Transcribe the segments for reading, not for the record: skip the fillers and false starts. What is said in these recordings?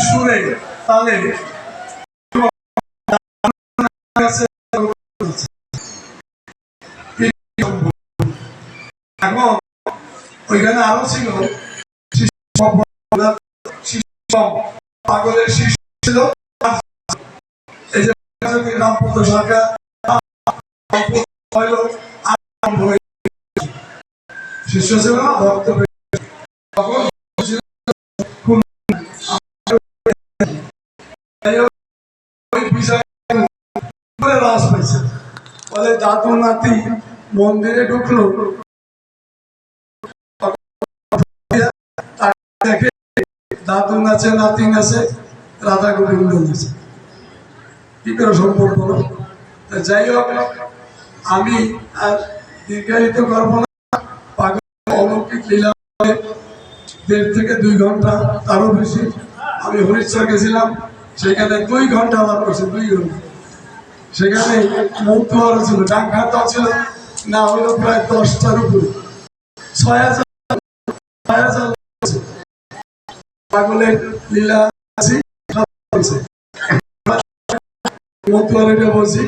সুরে তালে এখন ওইখানে আরো ছিল পাগলের শিশু ছিল। এই যে রামপদ সরকার শিষ্য ছিল না ভক্ত রাস পাইছে বলে দাদু নাতি মন্দিরে ঢুকলো দেখে দাদু নাচে নাতি নাচে রাধা গোবিন্দ নাচে কি করে সম্পর্ক। যাই হোক আমি আর দীর্ঘায়িত করবো না। পাগল অলৌকিক লীলা 1.5 থেকে 2 ঘন্টা তারও বেশি। আমি হরিশ্বর গেছিলাম, সেখানে 2 ঘন্টা আলাপ করছে, 2 ঘন্টা। সেখানে মৌতুয়ারও ছিল, ডাঙ্গাটাও ছিল, না হলো প্রায় 10টার উপরে 6,000 পাগলের লীলা আছে মৌতুয়ারিটা বলছি।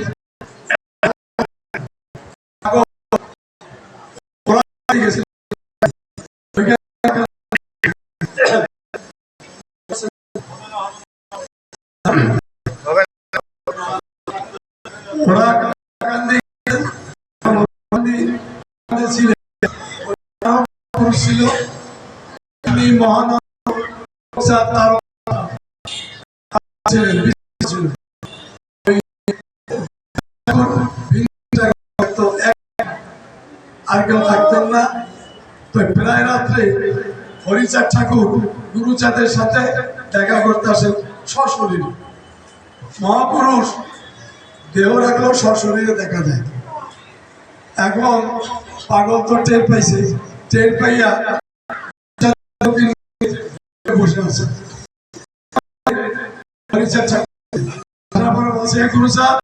আর কেউ থাকতেন না। তো প্রায় রাত্রে হরিচাঁদ ঠাকুর গুরুচাঁদের সাথে দেখা করতে আসেন সশরীরে। মহাপুরুষ দেহ রাখলেও সশরীরে দেখা যায়। এখন পাগল তো টের পাইছে, টের পাইয়া বসে আছে। হরিচাঁদ ঠাকুর বলছে গুরুচাঁদ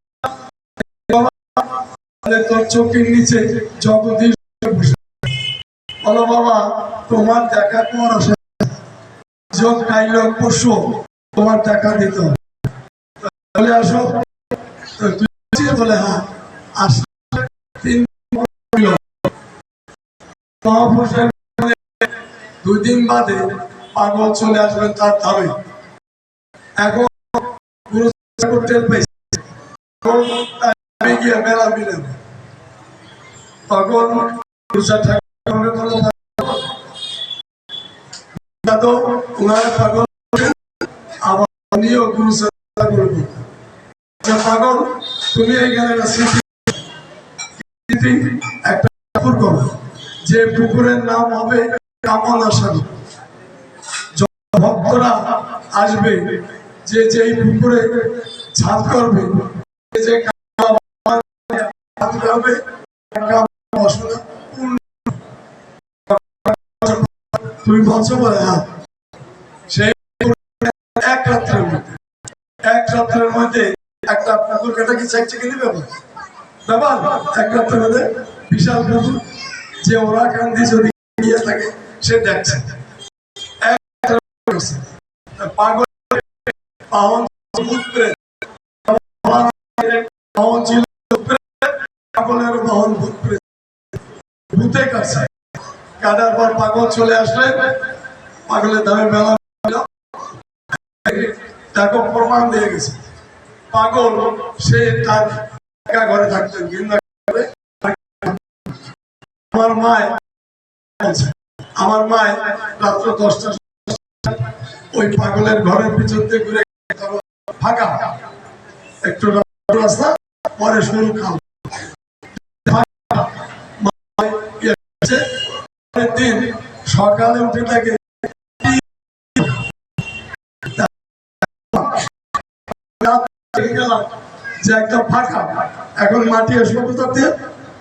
তোর চোখের নিচে জগদীশ বলো বাবা তোমার দেখা পর আসে যোগ কাইল পরশু তোমার দেখা দিত বলে আসো। বলে হ্যাঁ আসলে 2 দিন বাদে পাগল চলে আসবেন তার ধামে। এখন গুরু টের পাইছে গিয়ে মেলা মিলে তখন পাগল পাগল তুমি এইখানে একটা পুকুর করো, যে পুকুরের নাম হবে কামনা সাগর। ভক্তরা আসবে, যে যেই পুকুরে ঝাঁপ করবে, যে হবে তুমি বলছো বলে হ্যাঁ। সেই এক রাত্রের মধ্যে একটা পুকুর কাটা কি চাইছে কি নেবে ব্যাপার। এক রাত্রের মধ্যে বিশাল পুকুর, যে ওরা কান্দি যদি থাকে সে দেখছে। পাগল পাহন ছিল পাগলের বাহন ভূতে কাটছে। কাটার পর পাগল চলে আসলে পাগলের দামে মেলা তাকে প্রমাণ দিয়ে গেছে। পাগল সে তার একা ঘরে থাকতেন। আমার মায় রাত্র 10টা ওই পাগলের ঘরের পিছন দিয়ে ঘুরে ফাঁকা একটু রাস্তা পরে শুরু খাল দিন সকালে উঠে থাকে যে একটা ফাঁকা। এখন মাটি আসবে কোথা দিয়ে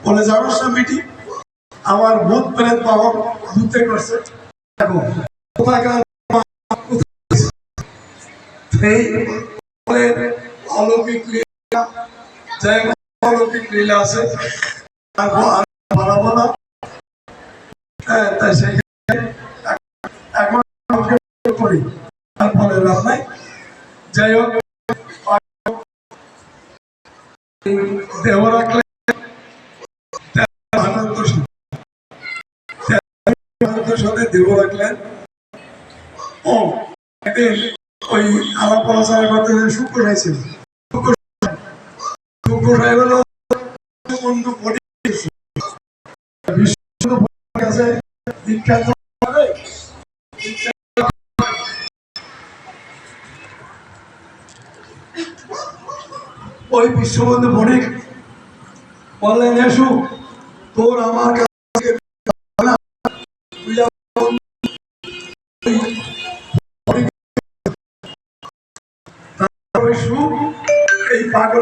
বলে জানো না মিটি আমার ভূত প্রেত বাহন ভূতে করছে। অলৌকিক লীলা আছে। বাড়াবো না। হ্যাঁ, তাই সেখানে একমাত্র করি, তারপরে লাভ নাই। যাই হোক, দেহ রাখলে সাথে দেহ রাখলেন। ও একদিন ওই আলাপ আলোচনা করতে শুক্র হয়েছিল। শুক্র সাহেব হলো বন্ধু কাছে বিখ্যাত। ওই বিশ্ববন্ধু বণিক বললেন, এসু তোর আমার কাছে এই পাগল